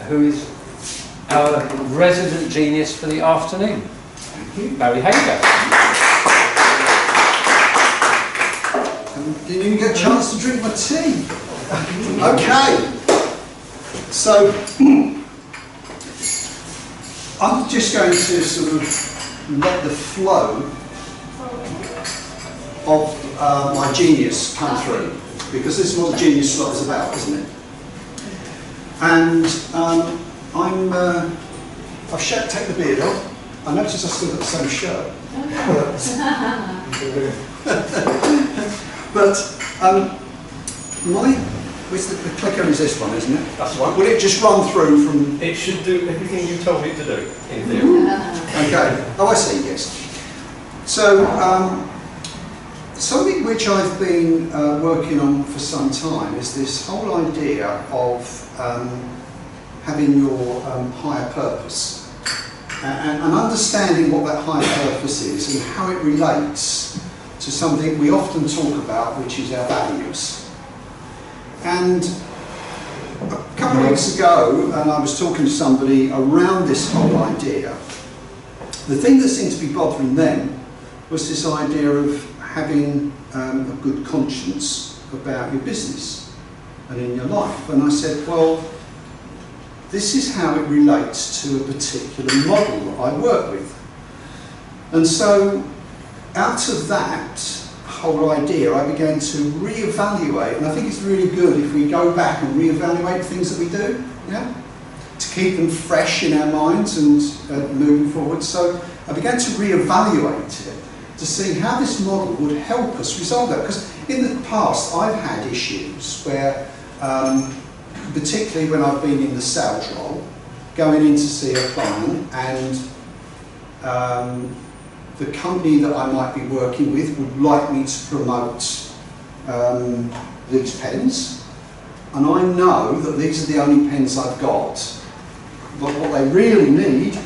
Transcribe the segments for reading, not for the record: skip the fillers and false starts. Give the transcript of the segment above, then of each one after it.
who is our resident genius for the afternoon. Barry Haeger. Didn't even get a chance to drink my tea. Okay. So, I'm just going to sort of let the flow of my genius come through, because this is what the genius slot is about, isn't it? And I've take the beard off. I noticed I still got the same shirt. But the clicker is this one, isn't it? That's the one. Will it just run through from? It should do everything you told it to do, in theory. Okay. Oh, I see. Yes. So something which I've been working on for some time is this whole idea of having your higher purpose. And understanding what that higher purpose is and how it relates to something we often talk about, which is our values. And a couple of weeks ago, and I was talking to somebody around this whole idea, the thing that seemed to be bothering them was this idea of having a good conscience about your business and in your life. And I said, well, this is how it relates to a particular model that I work with. And so, out of that whole idea, I began to reevaluate, and I think it's really good if we go back and reevaluate things that we do, yeah, to keep them fresh in our minds and moving forward. So I began to reevaluate it to see how this model would help us resolve that. Because in the past, I've had issues where particularly when I've been in the sales role, going in to see a client, and the company that I might be working with would like me to promote these pens, and I know that these are the only pens I've got, but what they really need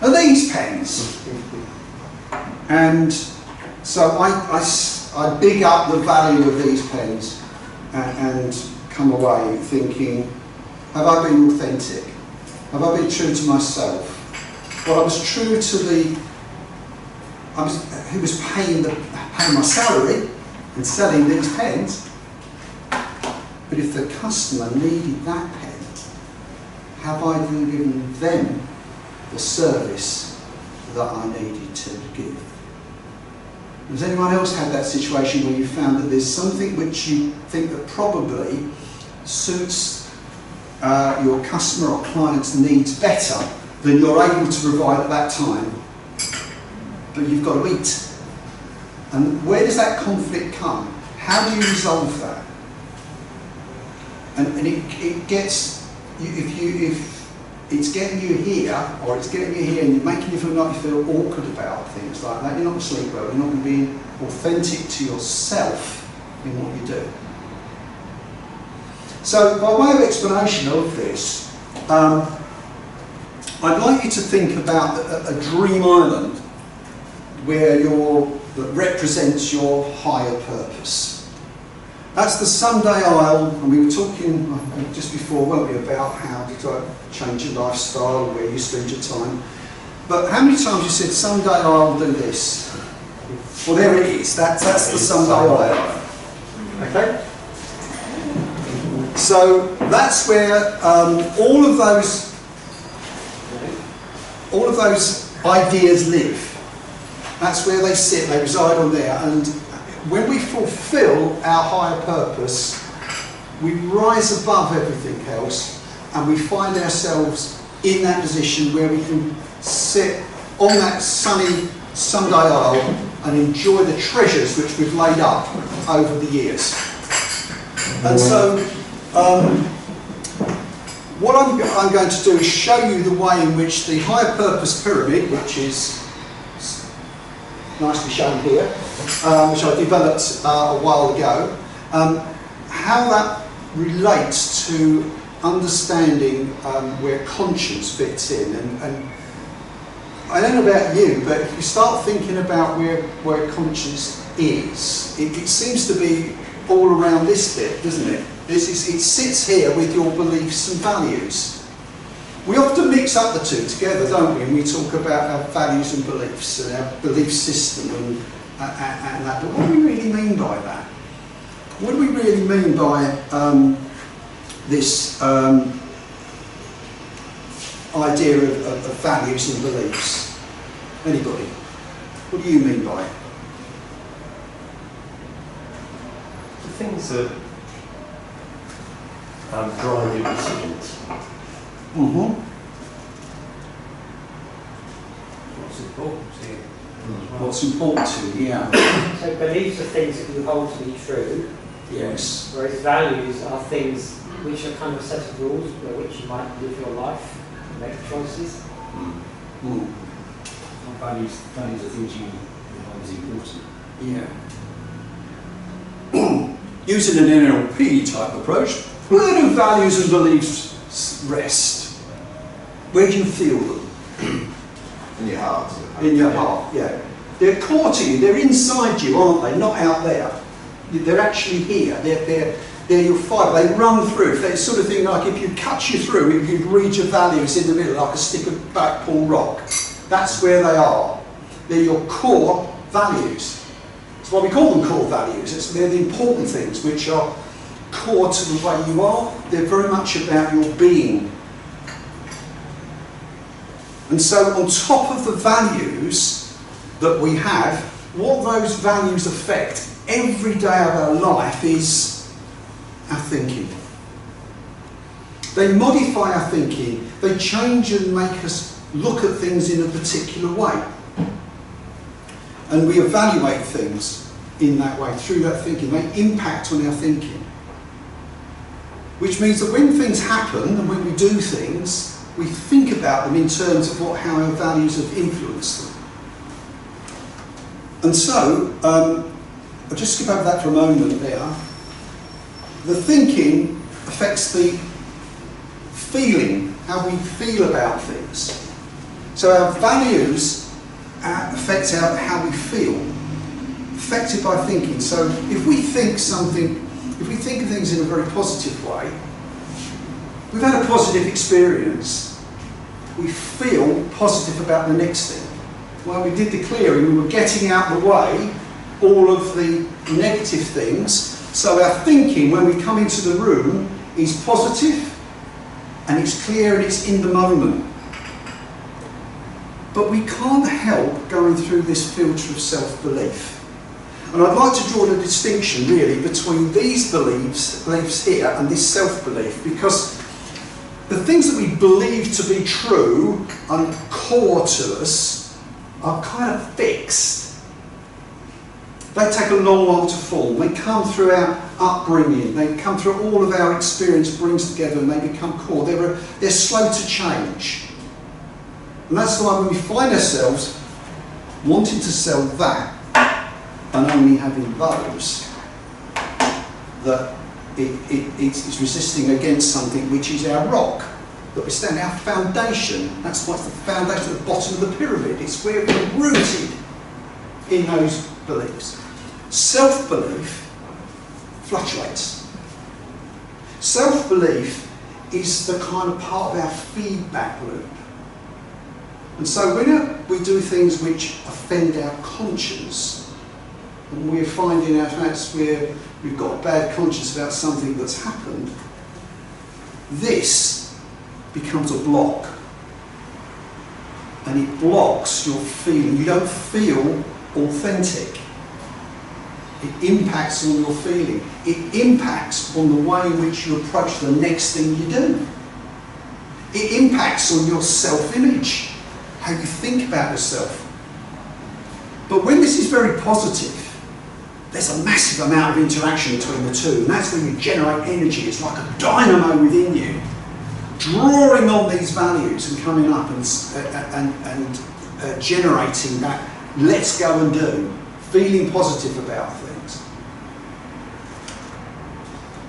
are these pens. And so I big up the value of these pens and come away thinking, have I been authentic? Have I been true to myself? Well, I was true to who was paying my salary and selling these pens. But if the customer needed that pen, have I given them the service that I needed to give? Has anyone else had that situation where you found that there's something which you think that probably suits your customer or client's needs better than you're able to provide at that time, but you've got to eat? And where does that conflict come? How do you resolve that? And it gets, if it's getting you here, or it's getting you here and making you feel like you feel awkward about things like that, you're not going to sleep well, you're not going to be authentic to yourself in what you do. So, by way of explanation of this, I'd like you to think about a dream island that represents your higher purpose. That's the Sunday Isle, and we were talking just before, weren't we, about how to change your lifestyle, where you spend your time. But how many times you said, Sunday Isle, do this? Well, there it is. That's the Sunday Isle. Okay? So that's where all of those ideas live. That's where they sit, they reside on there. And when we fulfill our higher purpose, we rise above everything else, and we find ourselves in that position where we can sit on that sunny Sunday Isle and enjoy the treasures which we've laid up over the years. And so, what I'm going to do is show you the way in which the higher purpose pyramid, which is nicely shown here, which I developed a while ago, how that relates to understanding where conscience fits in. And I don't know about you, but if you start thinking about where conscience is, it seems to be all around this bit, doesn't it? It sits here with your beliefs and values. We often mix up the two together, don't we? And we talk about our values and beliefs and our belief system and that. But what do we really mean by that? What do we really mean by this idea of values and beliefs? Anybody? What do you mean by it? The things that drive your decisions. Mm-hmm. What's important to you? What's important to you? Yeah. So beliefs are things that you hold to be true, Yes. whereas values are things which are kind of a set of rules by which you might live your life and make choices. Mm. Values are things you regard as important. Yeah. Using an NLP type approach, where do values and beliefs rest? Where do you feel them? In your heart. In your heart, yeah. They're core to you, they're inside you, aren't they? Not out there. They're actually here. They're your fibre. They run through. It's sort of thing like if you cut you through, if you'd read your values in the middle like a stick of Blackpool rock. That's where they are. They're your core values. That's why we call them core values. They're the important things which are core to the way you are. They're very much about your being. And so on top of the values that we have, what those values affect every day of our life is our thinking. They modify our thinking. They change and make us look at things in a particular way. And we evaluate things in that way, through that thinking. They impact on our thinking. Which means that when things happen and when we do things, we think about them in terms of how our values have influenced them. And so, I'll just skip over that for a moment there. The thinking affects the feeling, how we feel about things. So our values affect how we feel, affected by thinking. So if we think of things in a very positive way, we've had a positive experience, we feel positive about the next thing. While we did the clearing, we were getting out of the way all of the negative things, so our thinking when we come into the room is positive and it's clear and it's in the moment. But we can't help going through this filter of self-belief. And I'd like to draw the distinction really between these beliefs here and this self-belief, because the things that we believe to be true and core to us are kind of fixed. They take a long while to form. They come through our upbringing. They come through all of our experience brings together and they become core. They're slow to change. And that's why when we find ourselves wanting to sell that and only having those, that it's resisting against something which is our rock, that we stand, our foundation. That's what's the foundation at the bottom of the pyramid. It's where we're rooted in those beliefs. Self-belief fluctuates. Self-belief is the kind of part of our feedback loop. And so when we do things which offend our conscience, and we're finding out that's where we've got a bad conscience about something that's happened, this becomes a block. And it blocks your feeling. You don't feel authentic. It impacts on your feeling. It impacts on the way in which you approach the next thing you do. It impacts on your self-image, how you think about yourself. But when this is very positive, there's a massive amount of interaction between the two, and that's when you generate energy. It's like a dynamo within you, drawing on these values and coming up and generating that let's go and do, feeling positive about things.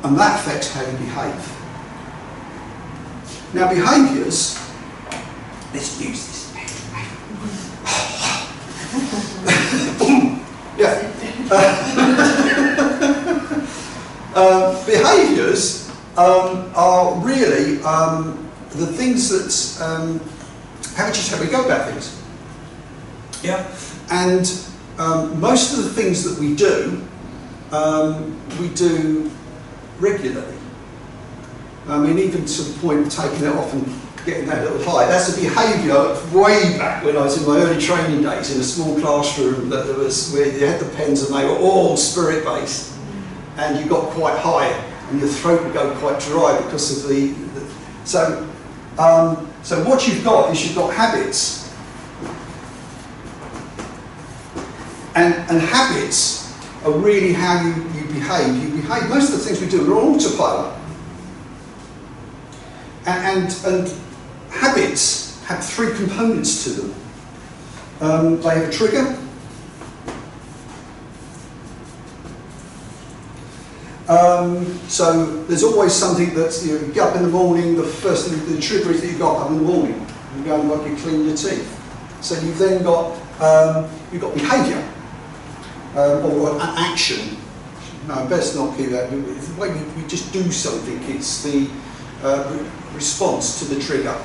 And that affects how you behave. Now behaviours, let's use this. Yeah. Behaviours are really the things that habits is how we go about things. Yeah, and most of the things that we do regularly. I mean, even to the point of taking it off and getting that little high. That's a behaviour way back when I was in my early training days in a small classroom that there was where you had the pens and they were all spirit based, and you got quite high and your throat would go quite dry because of so what you've got is you've got habits, and habits are really how you behave. You behave. Most of the things we do are on autopilot. And habits have three components to them. They have a trigger, so there's always something that you get up in the morning. The first thing, the trigger is that you got up in the morning. You go and you clean your teeth. So you've then got behaviour or an action. No, best not keep that. It's the way we just do something. It's the response to the trigger.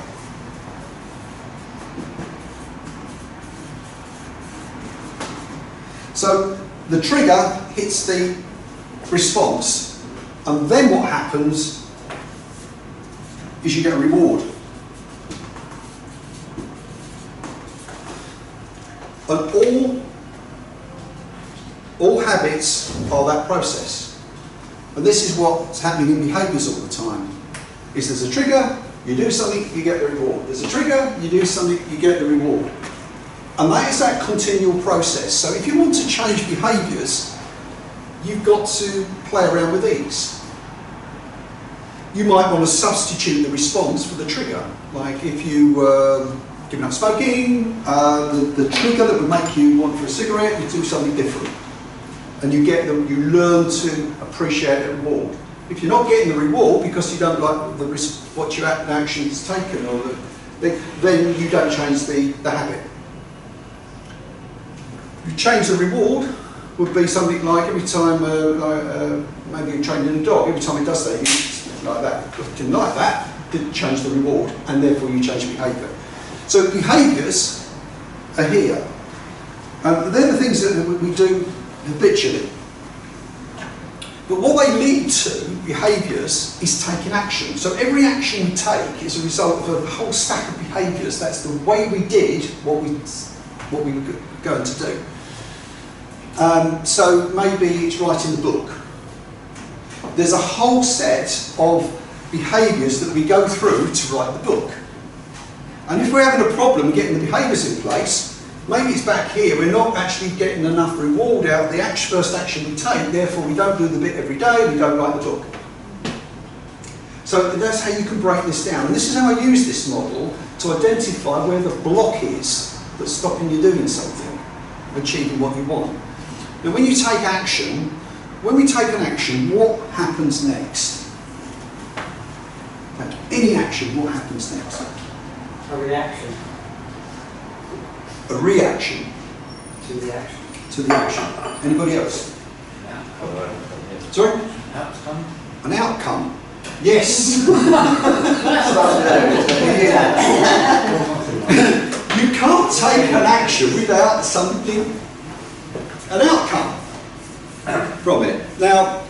So the trigger hits the response, and then what happens is you get a reward. And all habits are that process. And this is what's happening in behaviours all the time. Is there's a trigger, you do something, you get the reward. There's a trigger, you do something, you get the reward. And that is that continual process. So if you want to change behaviours, you've got to play around with these. You might want to substitute the response for the trigger. Like if you giving up smoking, the trigger that would make you want for a cigarette, you do something different. And you learn to appreciate the reward. If you're not getting the reward because you don't like what your action has taken, then you don't change the habit. You change the reward would be something like every time, maybe you're training a dog, every time it does that, you like that. If you didn't like that, didn't change the reward, and therefore you change behaviour. So behaviours are here. They're the things that we do habitually. But what they lead to, behaviours, is taking action. So every action we take is a result of a whole stack of behaviours. That's the way we did what we were going to do. So maybe it's writing the book. There's a whole set of behaviours that we go through to write the book. And if we're having a problem getting the behaviours in place, maybe it's back here, we're not actually getting enough reward out of the first action we take, therefore we don't do the bit every day, we don't write the book. So that's how you can break this down. And this is how I use this model to identify where the block is that's stopping you doing something, achieving what you want. Now when you take action, when we take an action, what happens next? Like any action, what happens next? A reaction. A reaction. To the action. To the action. Anybody else? Sorry? Outcome. An outcome. Yes. You can't take an action without something, an outcome from it. Now,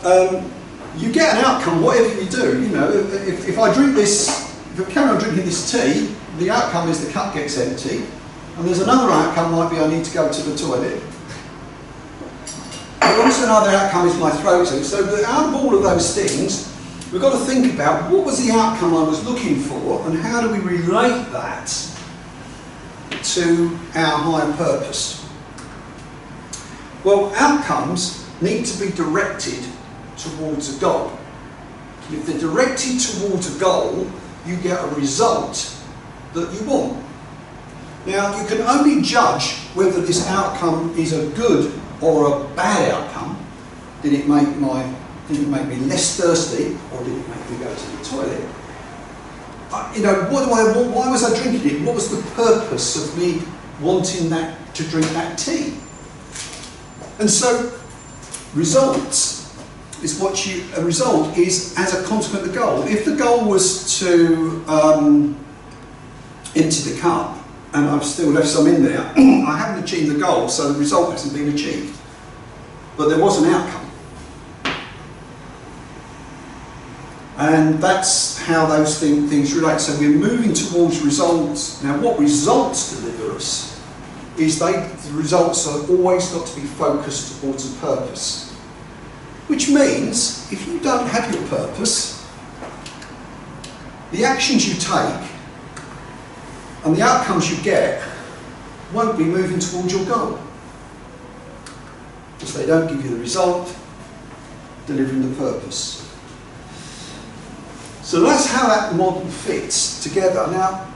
you get an outcome whatever you do. You know, if I drink this, if I carry on drinking this tea, the outcome is the cup gets empty. And there's another outcome, might be I need to go to the toilet. But also another outcome is my throat. So out of all of those things, we've got to think about what was the outcome I was looking for and how do we relate that to our higher purpose. Well, outcomes need to be directed towards a goal. If they're directed towards a goal, you get a result that you want. Now, you can only judge whether this outcome is a good or a bad outcome. Did it make me less thirsty, or did it make me go to the toilet? You know, what do I want? Why was I drinking it? What was the purpose of me wanting to drink that tea? And so, results is what you, a result is as a consequence of the goal. If the goal was to empty the cup, and I've still left some in there, I haven't achieved the goal, so the result hasn't been achieved. But there was an outcome. And that's how those things relate. So we're moving towards results. Now what results deliver us is the results are always got to be focused towards a purpose. Which means, if you don't have your purpose, the actions you take and the outcomes you get won't be moving towards your goal. Because they don't give you the result, delivering the purpose. So that's how that model fits together. Now,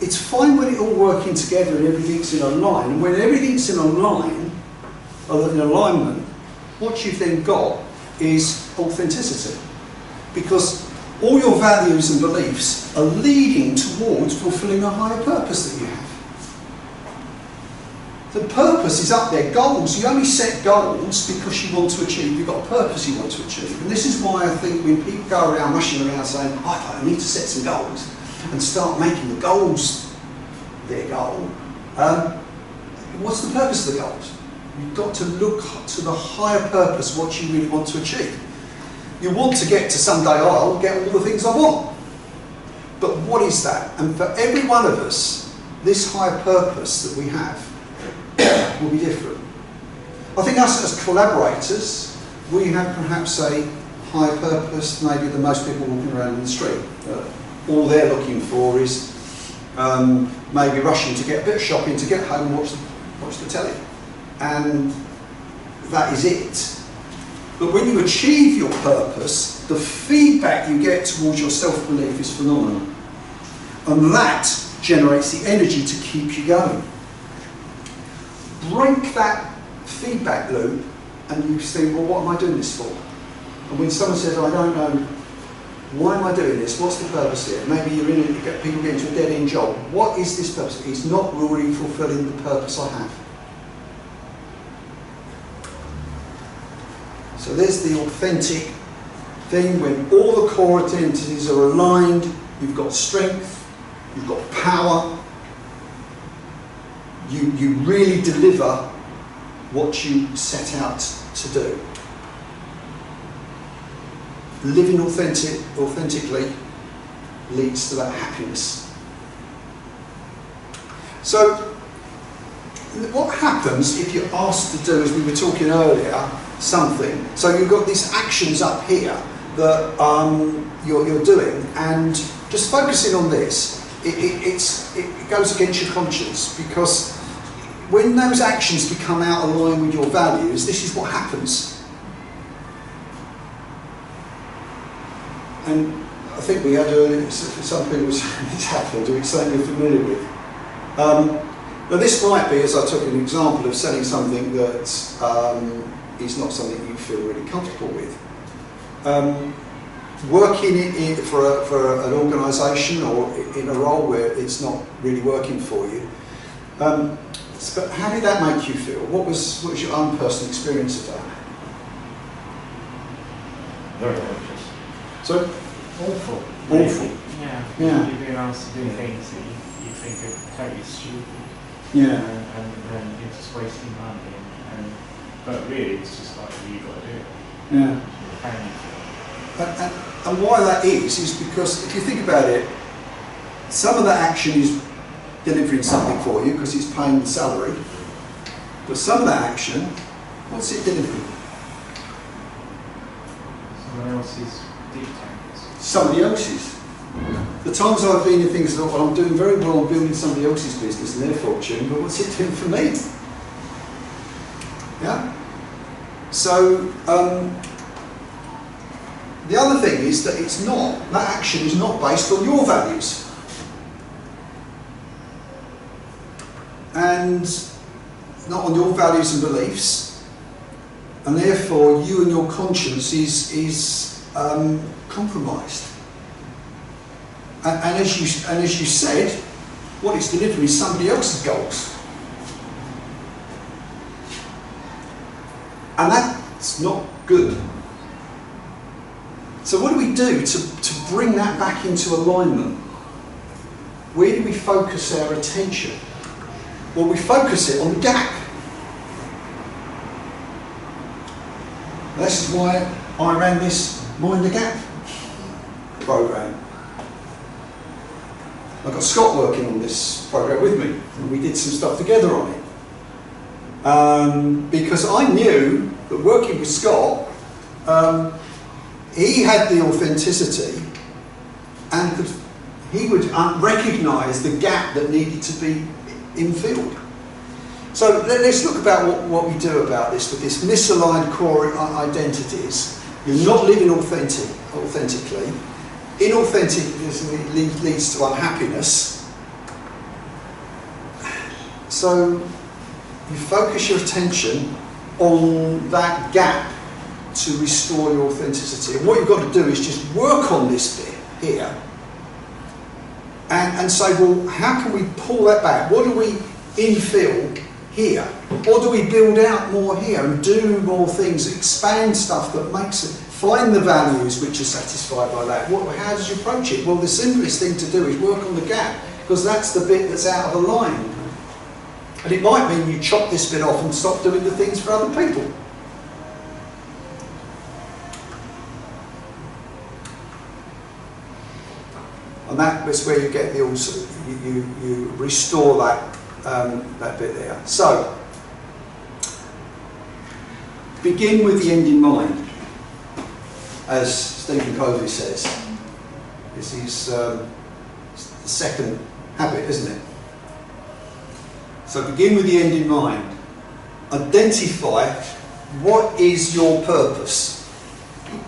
it's fine when it's all working together and everything's in a line. And when everything's in a line, or in alignment, what you've then got is authenticity. Because all your values and beliefs are leading towards fulfilling a higher purpose that you have. The purpose is up there. Goals, you only set goals because you want to achieve, you've got a purpose you want to achieve. And this is why I think when people go around rushing around saying, oh, I need to set some goals, and start making the goals their goal, what's the purpose of the goals? You've got to look to the higher purpose, what you really want to achieve. You want to get to someday, oh, I'll get all the things I want. But what is that? And for every one of us, this higher purpose that we have will be different. I think us as collaborators, we have perhaps a higher purpose maybe than most people walking around in the street. All they're looking for is maybe rushing to get a bit of shopping, to get home and watch the telly. And that is it. But when you achieve your purpose, the feedback you get towards your self-belief is phenomenal. And that generates the energy to keep you going. Break that feedback loop and you think, well, what am I doing this for? And when someone says, I don't know, why am I doing this? What's the purpose here? Maybe you're in it, you get people get into a dead-end job. What is this purpose? It's not really fulfilling the purpose I have. So there's the authentic thing when all the core identities are aligned, you've got strength, you've got power, you really deliver what you set out to do. Living authentically leads to that happiness. So what happens if you're asked to do, as we were talking earlier, something? So you've got these actions up here that you're doing, and just focusing on this, it goes against your conscience, because when those actions become out of line with your values, this is what happens. And I think we had some people saying this happened, or it's something you're familiar with. Now this might be, as I took an example of selling something that is not something you feel really comfortable with. Working for an organisation or in a role where it's not really working for you. But how did that make you feel? What was your own personal experience of that? Very anxious. So Awful. awful. Yeah. You've been asked to do things that you think are totally stupid. Yeah. And you're just wasting money. But really, it's just like, you've got to do it. Yeah. And why that is because if you think about it, some of that action is delivering something for you because it's paying the salary, but some of that action, what's it delivering? Someone else's dictates. Somebody else's. The times I've been in things that, well, I'm doing very well on building somebody else's business and their fortune, but what's it doing for me? Yeah? So, the other thing is that that action is not based on your values. And not on your values and beliefs, and therefore you and your conscience is compromised. And as you said, what it's delivering is somebody else's goals, and that's not good. So what do we do to bring that back into alignment? Where do we focus our attention? Well, we focus it on the gap. This is why I ran this Mind the Gap program. I got Scott working on this program with me, and we did some stuff together on it. Because I knew that working with Scott, he had the authenticity, and he would recognise the gap that needed to be infilled. So let's look about what we do about this with this misaligned core identities. You're not living authentically. Inauthentic leads to unhappiness. So you focus your attention on that gap to restore your authenticity. And what you've got to do is just work on this bit here and say, well, how can we pull that back? What do we infill here? Or do we build out more here and do more things, expand stuff that makes it, find the values which are satisfied by that? How does you approach it? Well, the simplest thing to do is work on the gap, because that's the bit that's out of line. And it might mean you chop this bit off and stop doing the things for other people. And that's where you get the you restore that bit there. So begin with the end in mind, as Stephen Covey says. This is the second habit, isn't it? So begin with the end in mind. Identify what is your purpose.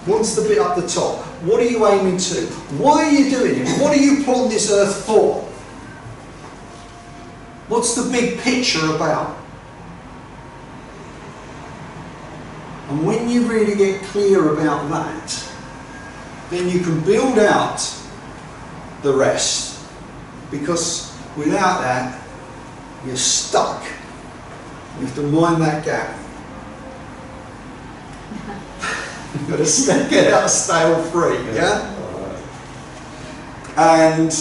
What's the bit up the top? What are you aiming to? Why are you doing it? What are you put on this earth for? What's the big picture about? And when you really get clear about that, then you can build out the rest. Because without that, you're stuck. You have to mind that gap. You've got to get out stale free, yeah? And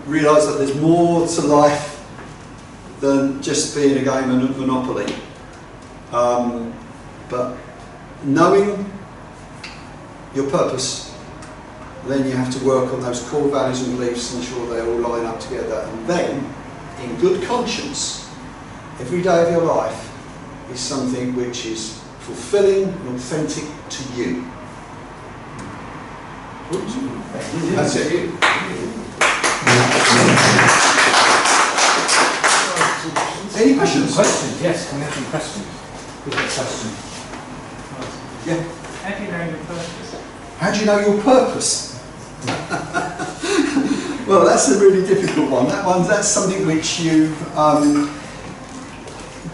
realise that there's more to life than just being a game of Monopoly. But knowing your purpose, then you have to work on those core values and beliefs and ensure they all line up together. And then, in good conscience, every day of your life is something which is fulfilling and authentic to you. That's it. Any questions? Questions? Yes, can we have some questions? Good question. Yeah. How do you know your purpose? How do you know your purpose? Well, that's a really difficult one. That's something which you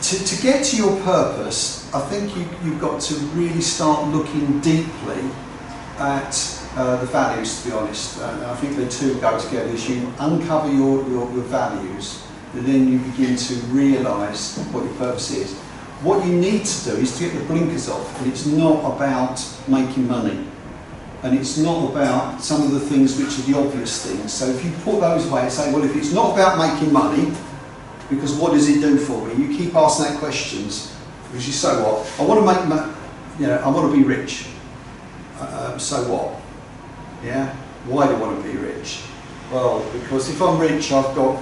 to get to your purpose, I think you've got to really start looking deeply at the values, to be honest. And I think the two go together. As you uncover your values, and then you begin to realise what your purpose is. What you need to do is to get the blinkers off, and it's not about making money. And it's not about some of the things which are the obvious things. So if you put those away and say, well, if it's not about making money, because what does it do for me? You keep asking that questions, because you say, what? I want to make money, I want to be rich. So what? Yeah? Why do I want to be rich? Well, because if I'm rich, I've got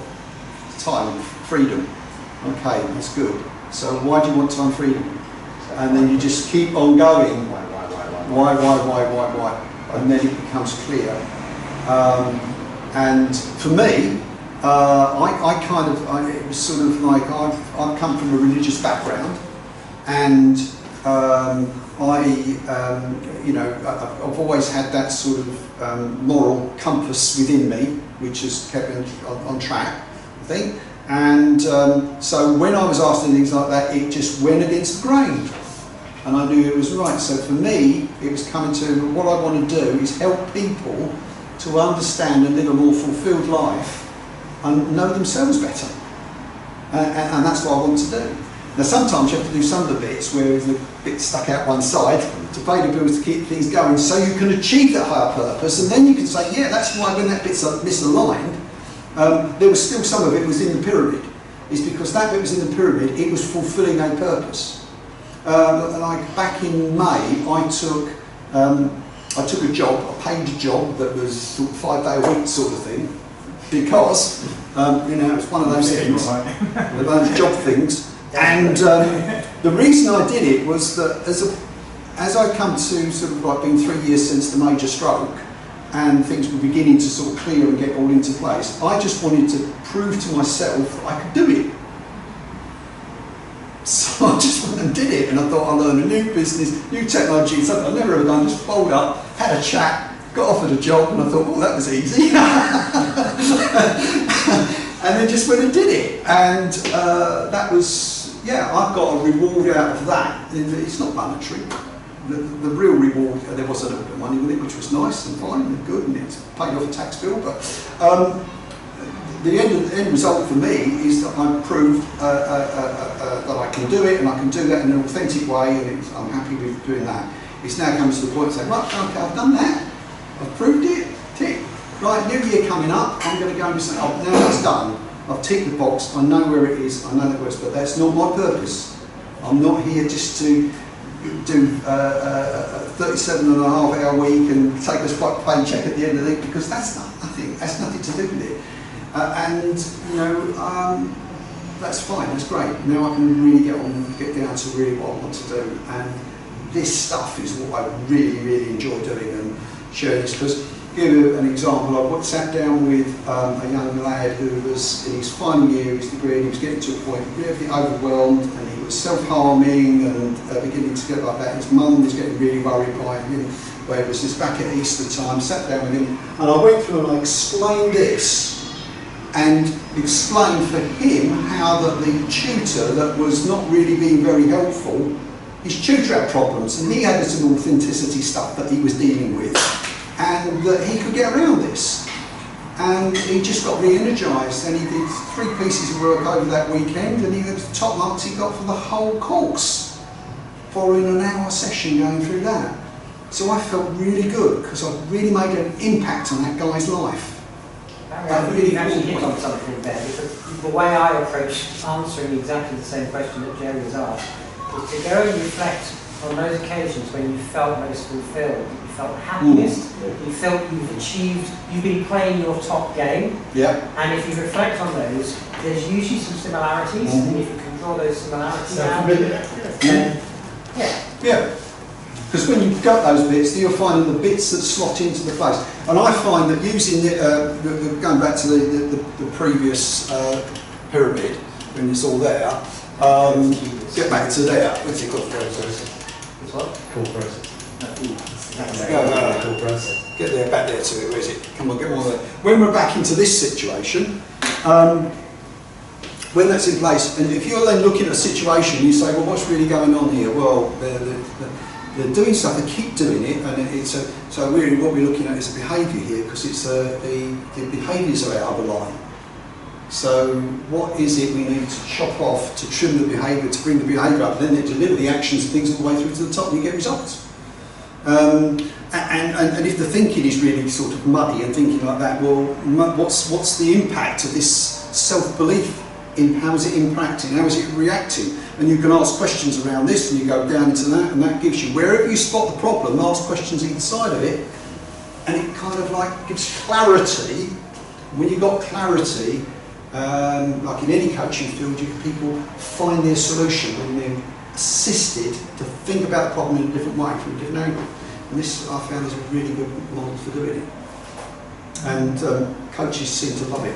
time, freedom. Okay, that's good. So why do you want time, freedom? And then you just keep on going. Why? And then it becomes clear. And for me, it was sort of like I've come from a religious background, and I've always had that sort of moral compass within me, which has kept me on track, I think. And so when I was asking things like that, it just went against the grain. And I knew it was right. So for me, it was coming to what I want to do is help people to understand and live a more fulfilled life and know themselves better. And that's what I want to do. Now sometimes you have to do some of the bits where there's a bit stuck out one side to pay the bills to keep things going, so you can achieve that higher purpose, and then you can say, yeah, that's why when that bit's misaligned, there was still some of it was in the pyramid. It's because that bit was in the pyramid, it was fulfilling a purpose. Like back in May, I took a job, a paid job that was sort of 5 day a week sort of thing, because it's one of those things, those job things. And the reason I did it was that as I come to sort of like being 3 years since the major stroke, and things were beginning to sort of clear and get all into place, I just wanted to prove to myself that I could do it. So I just went and did it, and I thought I'd learn a new business, new technology, something I've never ever done, just fold up, had a chat, got offered a job, and I thought, well, that was easy. And then just went and did it. And that was, yeah, I've got a reward out of that. It's not monetary. The real reward, there was a little bit of money with it, which was nice and fine and good, and it's paid off a tax bill, but the end result for me is that I proved that I can do it, and I can do that in an authentic way, and I'm happy with doing that. It's now comes to the point of saying, right, okay, I've done that, I've proved it, tick. Right, new year coming up, I'm going to go and say, oh, now that's done. I've ticked the box, I know where it is, I know that works, but that's not my purpose. I'm not here just to do a 37.5-hour week and take a spot paycheck at the end of the week, because that's nothing. That's nothing to do with it. That's fine. That's great. Now I can really get down to really what I want to do, and this stuff is what I really, really enjoy doing and sharing this. Because, give you an example, I sat down with a young lad who was in his final year of his degree, and he was getting to a point really overwhelmed, and he was self-harming and beginning to get like that. His mum was getting really worried by him. Where it was just back at Easter time, sat down with him, and I went through and I explained this, and explained for him how that the tutor that was not really being very helpful, his tutor had problems, and he had some authenticity stuff that he was dealing with, and that he could get around this. And he just got re-energised, and he did 3 pieces of work over that weekend, and he was the top marks he got for the whole course, following an hour session going through that. So I felt really good, because I really made an impact on that guy's life. I think you actually hit on something there, because the way I approach answering exactly the same question that Jerry has asked is to go and reflect on those occasions when you felt most fulfilled, you felt happiest, you felt you've achieved, you've been playing your top game. Yeah. And if you reflect on those, there's usually some similarities, and if you can draw those similarities out, yeah. Because when you've got those bits, you're finding the bits that slot into the place. And I find that using going back to the previous pyramid, when it's all there, get back to there. What's it called? it's what? Cool process. Cool process. Get there, back there to it. Where is it? Come on, get on there. When we're back into this situation, when that's in place, and if you're then looking at a situation, you say, well, what's really going on here? Well, they're doing stuff, they keep doing it, and so really what we're looking at is a behaviour here, because it's the behaviours are out of line. So what is it we need to chop off to trim the behaviour, to bring the behaviour up, and then they deliver the actions and things all the way through to the top, and you get results. And if the thinking is really sort of muddy and thinking like that, well, what's the impact of this self-belief? How is it impacting? How is it reacting? And you can ask questions around this, and you go down into that, and that gives you, wherever you spot the problem, ask questions inside of it, and it kind of like gives clarity. When you've got clarity, like in any coaching field, people find their solution when they're assisted to think about the problem in a different way, from a different angle. And this, I found, is a really good model for doing it. And coaches seem to love it.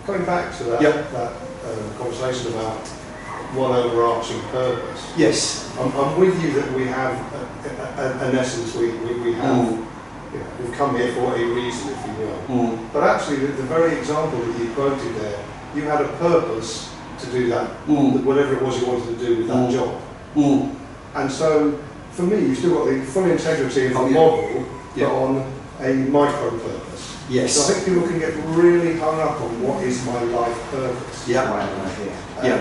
Going back to that conversation about one overarching purpose. Yes. I'm with you that we have, in essence, we have, we've come here for a reason, if you will. But actually, the very example that you quoted there, you had a purpose to do that, whatever it was you wanted to do with that job. And so, for me, you've still got the full integrity of the model, but on a micro purpose. Yes. So I think people can get really hung up on what is my life purpose. Yeah. Why am I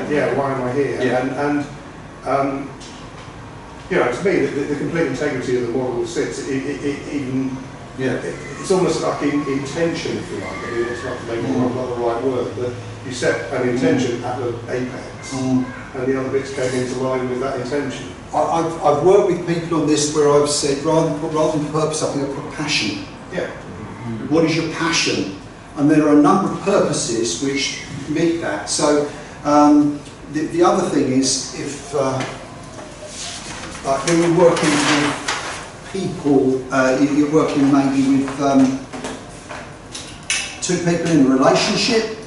here? Why am I here? Yeah. And you know, to me, the complete integrity of the model sits even. Yeah. It's almost like intention, if you like. I mean, it's not maybe not the right word, but you set an intention at the apex, and the other bits came into line with that intention. I've worked with people on this where I've said rather than purpose, I think I put passion. Yeah. What is your passion? And there are a number of purposes which meet that. So the other thing is if like when you're working with people, you're working maybe with two people in a relationship.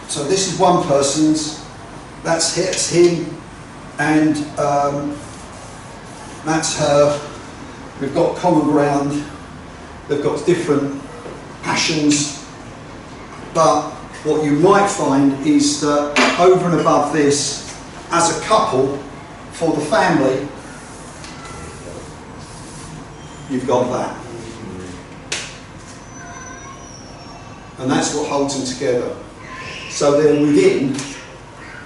So this is one person's, that's him, and that's her. We've got common ground. They've got different passions, but what you might find is that over and above this, as a couple, for the family, you've got that. And that's what holds them together. So they're within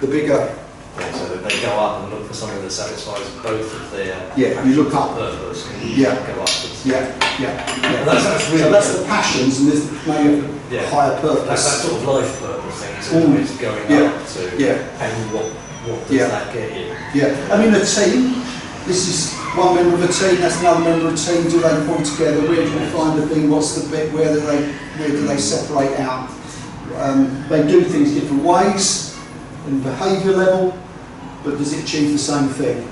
the bigger. Yeah, so that they go up and look for something that satisfies both of their You look up. purpose and Yeah. go upwards. Yeah. That's really so that's the passions, and there's maybe a higher purpose. That's that sort of life purpose thing. It's always going up to. And what does that get you? Yeah. And in a team, this is one member of a team, that's another member of a team. Do they pull together? Where do we find the thing? What's the bit? Where do they separate out? They do things different ways, in behaviour level, but does it achieve the same thing?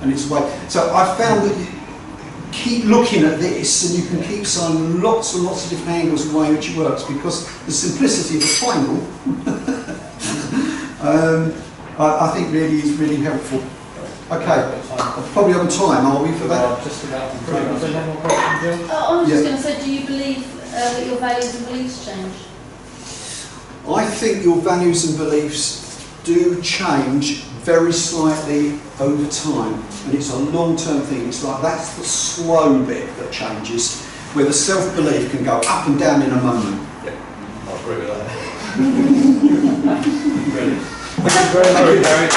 And it's way. So I found that you keep looking at this, and you can keep seeing lots and lots of different angles of the way in which it works, because the simplicity of the triangle, I think really is really helpful. Okay, probably on time, are we, for that? Just about to time. Was there one more question, Jill? I was just going to say, do you believe that your values and beliefs change? I think your values and beliefs do change very slightly over time, and it's a long-term thing. It's like that's the slow bit that changes, where the self-belief can go up and down in a moment. Yeah, I agree with that. Brilliant. Thank you very much, Gary.